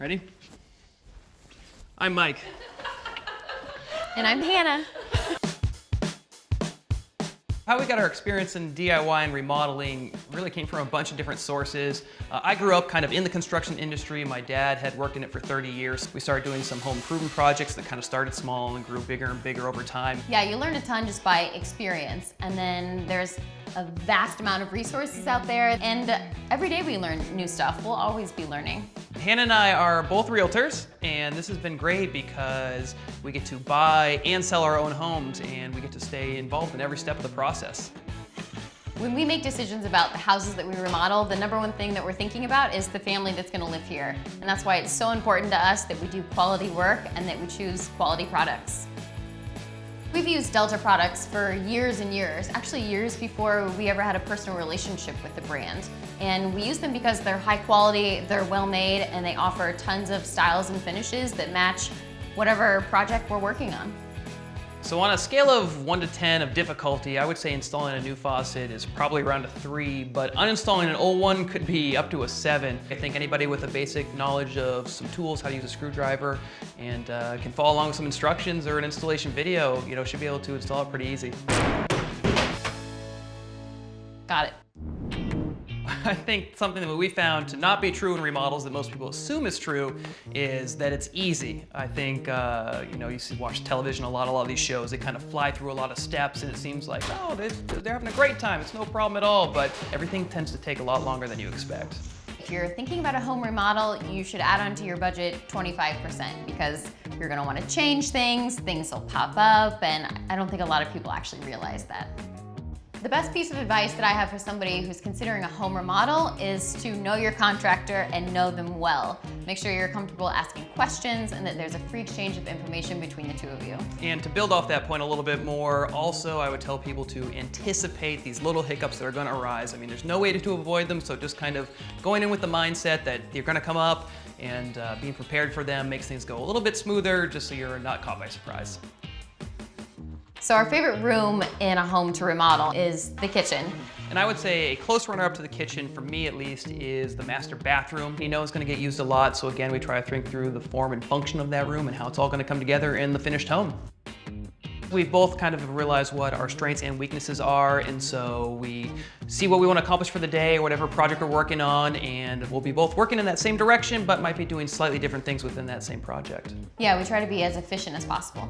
Ready? I'm Mike. And I'm Hannah. How we got our experience in DIY and remodeling really came from a bunch of different sources. I grew up kind of in the construction industry. My dad had worked in it for 30 years. We started doing some home improvement projects that kind of started small and grew bigger and bigger over time. Yeah, you learn a ton just by experience. And then there's a vast amount of resources out there. And every day we learn new stuff. We'll always be learning. Hannah and I are both realtors, and this has been great because we get to buy and sell our own homes, and we get to stay involved in every step of the process. When we make decisions about the houses that we remodel, the number one thing that we're thinking about is the family that's going to live here. And that's why it's so important to us that we do quality work and that we choose quality products. We've used Delta products for years and years, actually years before we ever had a personal relationship with the brand. And we use them because they're high quality, they're well made, and they offer tons of styles and finishes that match whatever project we're working on. So on a scale of 1 to 10 of difficulty, I would say installing a new faucet is probably around a 3, but uninstalling an old one could be up to a 7. I think anybody with a basic knowledge of some tools, how to use a screwdriver, and can follow along with some instructions or an installation video, should be able to install it pretty easy. Got it. I think something that we found to not be true in remodels that most people assume is true is that it's easy. I think, you watch television a lot of these shows, they kind of fly through a lot of steps and it seems like, oh, they're having a great time, it's no problem at all, but everything tends to take a lot longer than you expect. If you're thinking about a home remodel, you should add onto your budget 25% because you're gonna wanna change things will pop up, and I don't think a lot of people actually realize that. The best piece of advice that I have for somebody who's considering a home remodel is to know your contractor and know them well. Make sure you're comfortable asking questions and that there's a free exchange of information between the two of you. And to build off that point a little bit more, also I would tell people to anticipate these little hiccups that are gonna arise. I mean, there's no way to avoid them, so just kind of going in with the mindset that they're gonna come up and being prepared for them makes things go a little bit smoother just so you're not caught by surprise. So our favorite room in a home to remodel is the kitchen. And I would say a close runner-up to the kitchen, for me at least, is the master bathroom. It's gonna get used a lot, so again, we try to think through the form and function of that room and how it's all gonna come together in the finished home. We've both kind of realized what our strengths and weaknesses are, and so we see what we want to accomplish for the day or whatever project we're working on, and we'll be both working in that same direction, but might be doing slightly different things within that same project. Yeah, we try to be as efficient as possible.